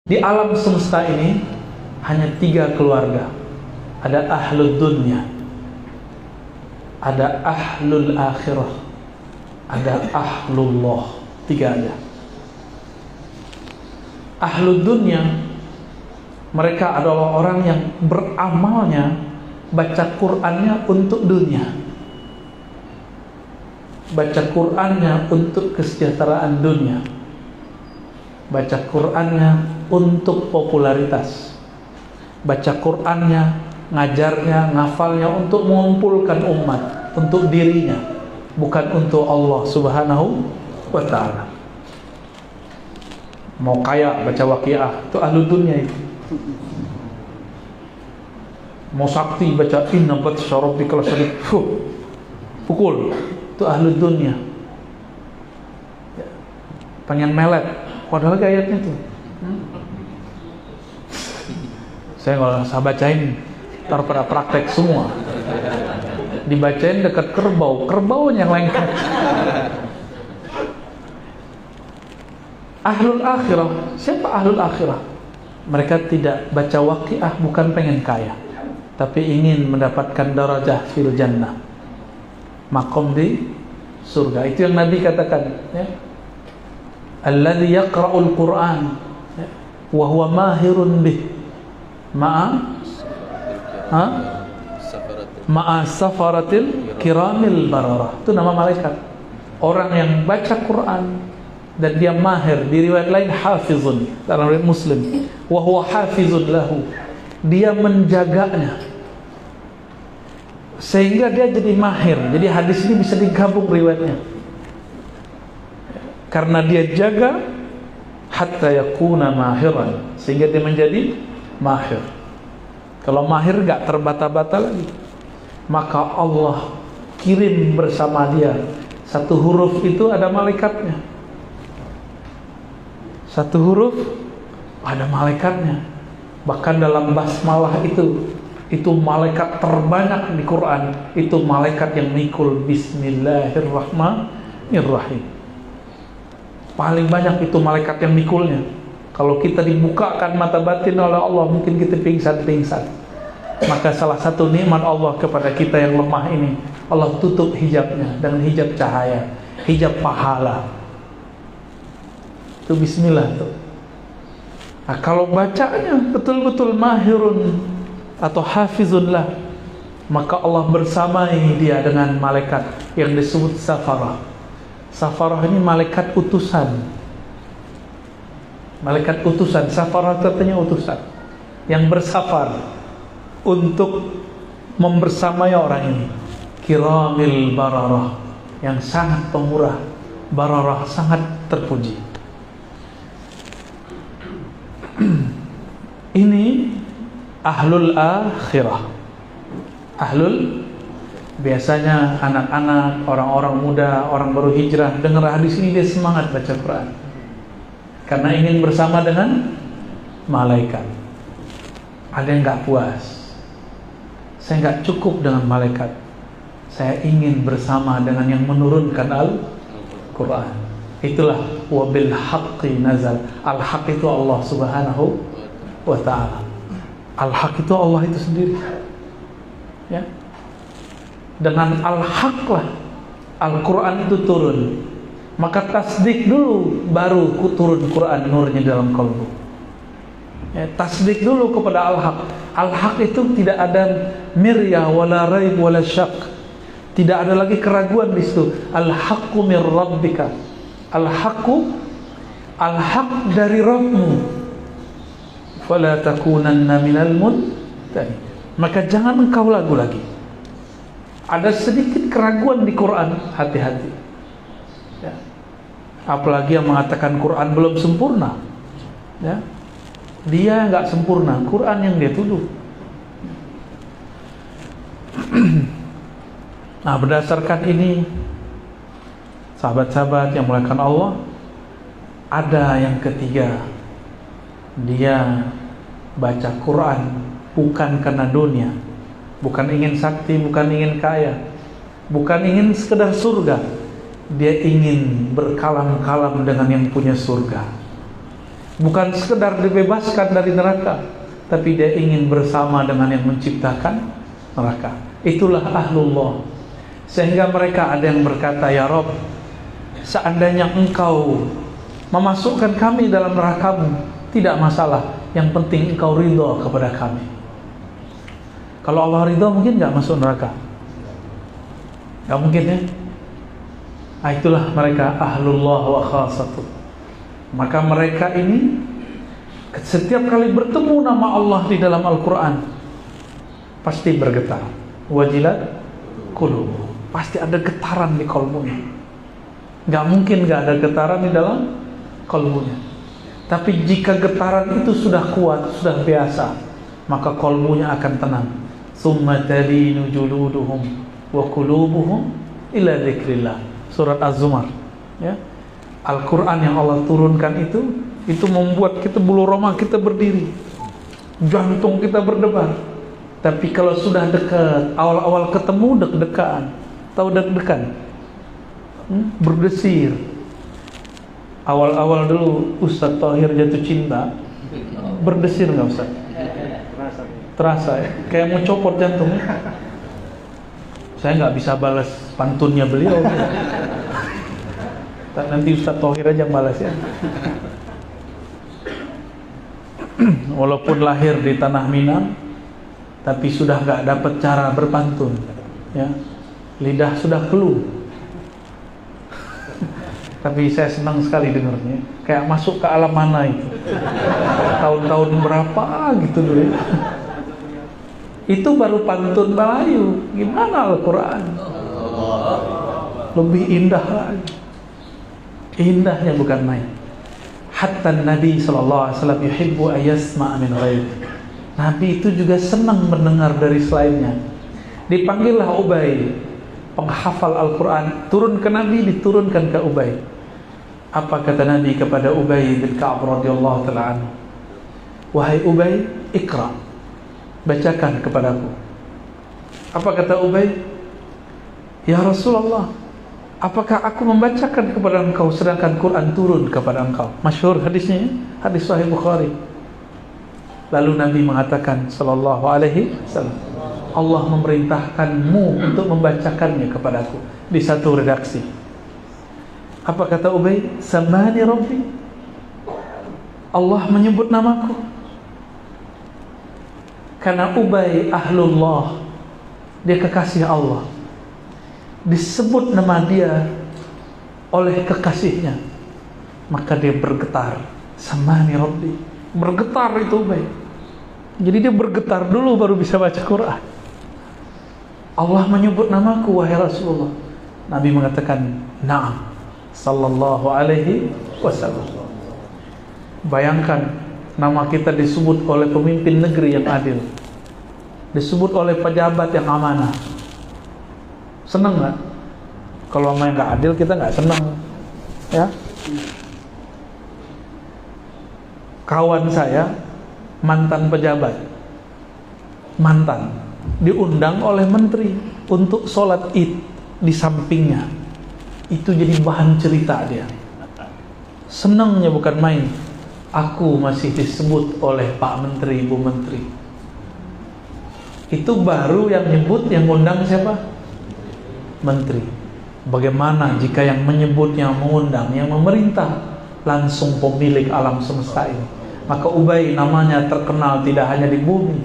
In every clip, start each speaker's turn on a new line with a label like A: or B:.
A: Di alam semesta ini hanya 3 keluarga. Ada ahlul dunya, ada ahlul akhirah, ada ahlullah. 3 aja. Ahlul dunya, mereka adalah orang yang beramalnya, baca Qur'annya untuk dunia, baca Qur'annya untuk kesejahteraan dunia, baca Qur'annya untuk popularitas, baca Qur'annya, ngajarnya, ngafalnya untuk mengumpulkan umat, untuk dirinya, bukan untuk Allah Subhanahu wa ta'ala. Mau kaya baca Waqiah, itu ahlu dunia itu. Mau sakti baca inna batsya rabbika lasyadid, pukul, itu ahlu dunia. Pengen melet, padahal ayatnya tuh. Saya nggak usah bacain, ntar pada praktek semua. Dibacain dekat kerbau, kerbaunya yang lengket. Ahlul akhirah, siapa ahlul akhirah? Mereka tidak baca Waqiah bukan pengen kaya, tapi ingin mendapatkan darajah fil jannah, makom di surga. Itu yang Nabi katakan, ya. Alladzi yaqra'ul Qur'an wa huwa mahirun bih ma'a safaratil kiramil bararah. Itu nama malaikat. Orang yang baca Quran dan dia mahir. Di riwayat lain hafizun, dalam riwayat Muslim, wa huwa hafizun lahu, dia menjaganya sehingga dia jadi mahir. Jadi hadis ini bisa digabung riwayatnya, karena dia jaga hatta yakuna mahiran, sehingga dia menjadi mahir. Kalau mahir gak terbata-bata lagi, maka Allah kirim bersama dia. Satu huruf itu ada malaikatnya. Satu huruf ada malaikatnya. Bahkan dalam basmalah itu malaikat terbanyak di Quran. Itu malaikat yang mikul Bismillahirrahmanirrahim. Paling banyak itu malaikat yang mikulnya. Kalau kita dibukakan mata batin oleh Allah, mungkin kita pingsan-pingsan. Maka salah satu nikmat Allah kepada kita yang lemah ini, Allah tutup hijabnya dengan hijab cahaya, hijab pahala. Itu bismillah tuh. Nah, kalau bacanya betul-betul mahirun atau hafizunlah, maka Allah bersamai dia dengan malaikat yang disebut safarah. Safarah ini malaikat utusan. Malaikat utusan, safarah artinya utusan yang bersafar untuk membersamai orang ini. Kiramil bararah, yang sangat pemurah, bararah, sangat terpuji. Ini ahlul akhirah. Ahlul, biasanya anak-anak, orang-orang muda, orang baru hijrah dengar hadis ini dia semangat baca Quran, karena ingin bersama dengan malaikat. Ada yang gak puas, saya gak cukup dengan malaikat, saya ingin bersama dengan yang menurunkan Al-Quran. Itulah wabil haqqi nazal. Al-haq itu Allah Subhanahu wa ta'ala. Al-haq itu Allah itu sendiri, ya. Dengan al-haq lah Al-Quran itu turun. Maka tasdik dulu, baru turun Quran nurnya dalam kalbu, ya. Tasdik dulu kepada al-haq. Al-haq itu tidak ada miryah wala raib wala syak. Tidak ada lagi keraguan di situ. Al-haqqu mir rabbika. Al-haqqu, al-haq dari Rabbmu. Fala takunanna minal mumtarin. Maka jangan engkau ragu lagi. Ada sedikit keraguan di Quran, hati-hati, ya. Apalagi yang mengatakan Quran belum sempurna, ya. Dia nggak sempurna, Quran yang dia tuduh. Nah, berdasarkan ini, sahabat-sahabat yang muliakan Allah, ada yang ketiga, dia baca Quran bukan karena dunia, bukan ingin sakti, bukan ingin kaya, bukan ingin sekedar surga. Dia ingin berkalam-kalam dengan yang punya surga. Bukan sekedar dibebaskan dari neraka, tapi dia ingin bersama dengan yang menciptakan neraka. Itulah ahlullah. Sehingga mereka ada yang berkata, ya Rabb, seandainya engkau memasukkan kami dalam neraka-Mu, tidak masalah, yang penting engkau ridha kepada kami. Kalau Allah ridha, mungkin gak masuk neraka? Gak mungkin ya. Nah, itulah mereka ahlullah wa khasatuh. Maka mereka ini setiap kali bertemu nama Allah di dalam Al-Quran pasti bergetar. Wajilat qulubuhum, pasti ada getaran di kalbunya. Gak mungkin gak ada getaran di dalam kalbunya. Tapi jika getaran itu sudah kuat, sudah biasa, maka kalbunya akan tenang. Summa talinu juluduhum wa qulubuhum ila dzikrillah. Surat Az-Zumar, ya. Al-Quran yang Allah turunkan itu membuat kita bulu roma kita berdiri, jantung kita berdebar. Tapi kalau sudah dekat, awal-awal ketemu deg-degan. Tahu deg-degan? Berdesir. Awal-awal dulu Ustadz Thohir jatuh cinta, berdesir nggak Ustadz? Terasa ya? Kayak mau copot jantung. Saya nggak bisa balas pantunnya beliau. Nanti Ustadz Thohir aja yang balas ya. Walaupun lahir di tanah Minang, tapi sudah nggak dapat cara berpantun, ya. Lidah sudah keluh. Tapi saya senang sekali dengarnya, kayak masuk ke alam mana itu. Tahun-tahun berapa gitu dulu ya. Itu baru pantun Melayu. Gimana Al-Quran? Lebih indah lagi. Indahnya bukan main. Hatta Nabi SAW yuhibbu ayasma' min ghairi. Nabi itu juga senang mendengar dari selainnya. Dipanggillah Ubay, penghafal Al-Quran, turun ke Nabi, diturunkan ke Ubay. Apa kata Nabi kepada Ubay bin Ka'ab radhiyallahu ta'ala anhu? Wahai Ubay, ikra, bacakan kepadaku. Apa kata Ubay? Ya Rasulullah, apakah aku membacakan kepada engkau sedangkan Quran turun kepada engkau? Masyhur hadisnya, hadis Sahih Bukhari. Lalu Nabi mengatakan sallallahu alaihi wasallam, Allah memerintahkanmu untuk membacakannya kepadaku di satu redaksi. Apa kata Ubay? Samani Rabbi, Allah menyebut namaku. Karena Ubay ahlullah, dia kekasih Allah, disebut nama dia oleh kekasihnya, maka dia bergetar. Samani Rabbi, bergetar itu Ubay. Jadi dia bergetar dulu baru bisa baca Quran. Allah menyebut namaku wahai Rasulullah. Nabi mengatakan na'am sallallahu alaihi wasallam. Bayangkan nama kita disebut oleh pemimpin negeri yang adil, disebut oleh pejabat yang amanah. Senang nggak? Kalau sama yang nggak adil kita nggak senang, ya. Kawan saya mantan pejabat, mantan, diundang oleh menteri untuk sholat id di sampingnya. Itu jadi bahan cerita dia. Senangnya bukan main. Aku masih disebut oleh Pak Menteri, Bu Menteri. Itu baru yang nyebut, yang ngundang siapa? Menteri. Bagaimana jika yang menyebut, yang mengundang, yang memerintah langsung pemilik alam semesta ini? Maka Ubay namanya terkenal tidak hanya di bumi,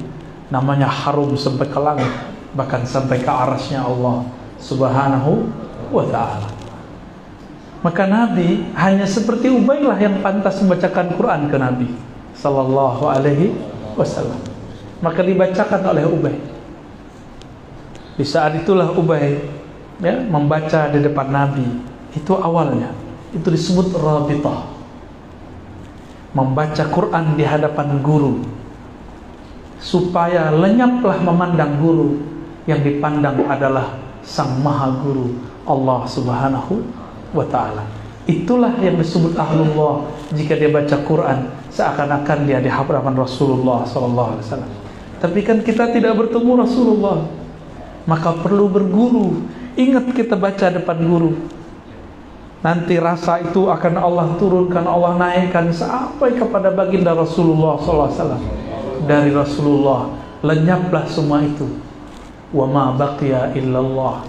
A: namanya harum sampai ke langit, bahkan sampai ke arasnya Allah Subhanahu wa ta'ala. Maka Nabi hanya seperti Ubay lah yang pantas membacakan Quran ke Nabi sallallahu alaihi wasallam. Maka dibacakan oleh Ubay. Di saat itulah Ubay, ya, membaca di depan Nabi. Itu awalnya, itu disebut rabitah. Membaca Quran di hadapan guru, supaya lenyaplah memandang guru. Yang dipandang adalah Sang Maha Guru, Allah Subhanahu wa ta'ala. Itulah yang disebut ahlullah. Jika dia baca Quran seakan-akan dia di hadapan Rasulullah sallallahu alaihi wasallam. Tapi kan kita tidak bertemu Rasulullah, maka perlu berguru. Ingat kita baca depan guru. Nanti rasa itu akan Allah turunkan, Allah naikkan sampai kepada baginda Rasulullah SAW. Dari Rasulullah lenyaplah semua itu. Wa ma baqiya illallah.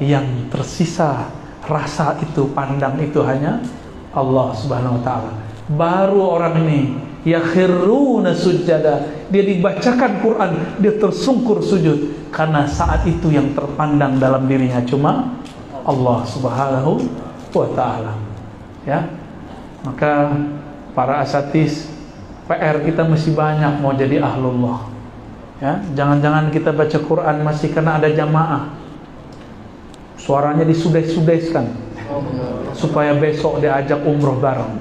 A: Yang tersisa rasa itu, pandang itu hanya Allah Subhanahu wa taala. Baru orang ini yakhiruna sujada, dia dibacakan Quran, dia tersungkur sujud karena saat itu yang terpandang dalam dirinya cuma Allah Subhanahu wa ta'ala. Ya, maka para asatidz, PR kita masih banyak mau jadi ahlullah. Ya, jangan-jangan kita baca Quran masih karena ada jamaah, suaranya disudes-sudeskan supaya besok diajak umroh bareng.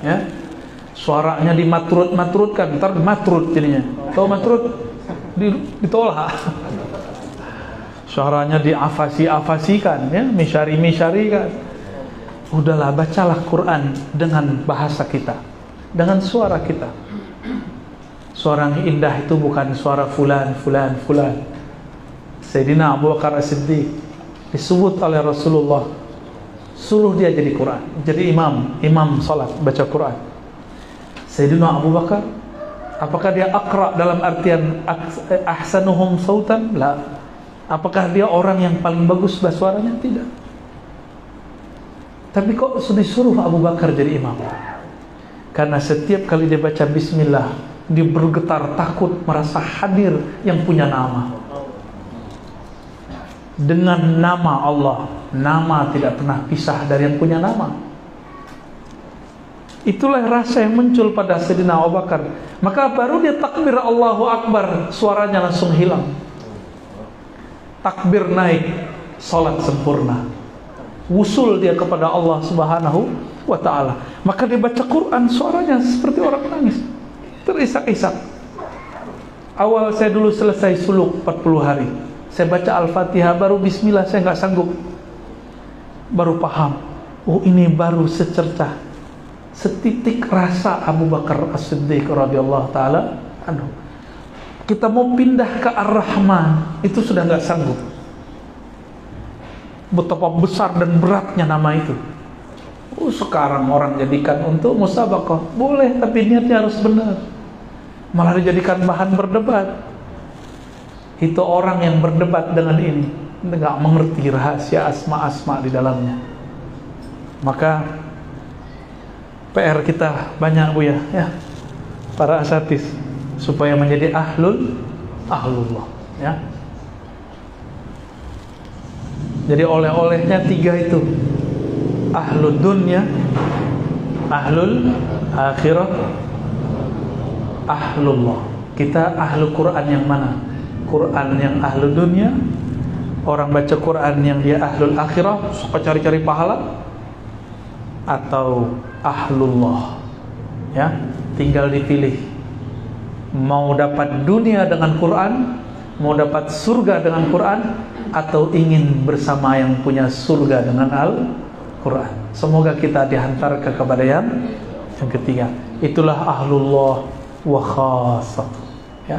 A: Ya, suaranya dimatrut-matrutkan, ntar matrut jadinya. Tahu matrut? Ditolak. Suaranya diafasi-afasikan, ya, misyari-misyarikan. Udahlah, bacalah Quran dengan bahasa kita, dengan suara kita. Suara yang indah itu bukan suara fulan. Sayyidina Abu Bakar As-Siddiq disebut oleh Rasulullah, suruh dia jadi Quran, jadi imam salat baca Quran. Sayyidina Abu Bakar, apakah dia aqra dalam artian ahsanuhum sautan? La. Apakah dia orang yang paling bagus bahasa suaranya? Tidak. Tapi kok disuruh Abu Bakar jadi imam? Karena setiap kali dia baca bismillah, dia bergetar takut merasa hadir yang punya nama. Dengan nama Allah, nama tidak pernah pisah dari yang punya nama. Itulah rasa yang muncul pada Sayyidina Abu Bakar. Maka baru dia takbir Allahu Akbar, suaranya langsung hilang. Takbir naik, salat sempurna. Wusul dia kepada Allah Subhanahu wa ta'ala. Maka dia baca Quran, suaranya seperti orang nangis, terisak-isak. Awal saya dulu selesai suluk 40 hari, saya baca Al-Fatihah, baru bismillah saya nggak sanggup. Baru paham, oh ini baru secercah, setitik rasa Abu Bakar As-Siddiq radhiyallahu ta'ala anhu. Kita mau pindah ke Ar-Rahman, itu sudah nggak sanggup. Betapa besar dan beratnya nama itu. Sekarang orang jadikan untuk musabaqah, boleh, tapi niatnya harus benar. Malah dijadikan bahan berdebat. Itu orang yang berdebat dengan ini nggak mengerti rahasia asma-asma di dalamnya. Maka PR kita banyak, Bu, ya, para asatidz, supaya menjadi ahlullah, ya. Jadi oleh-olehnya 3 itu: ahlud dunya, ahlul akhirah, ahlullah. Kita ahlu Quran yang mana? Quran yang ahlu dunya, orang baca Quran yang dia ahlul akhirah, suka cari-cari pahala, atau ahlullah, ya. Tinggal dipilih. Mau dapat dunia dengan Quran, mau dapat surga dengan Quran, atau ingin bersama yang punya surga dengan Al-Quran. Semoga kita dihantarkan kepada yang ketiga. Itulah ahlullah wa khassah, ya.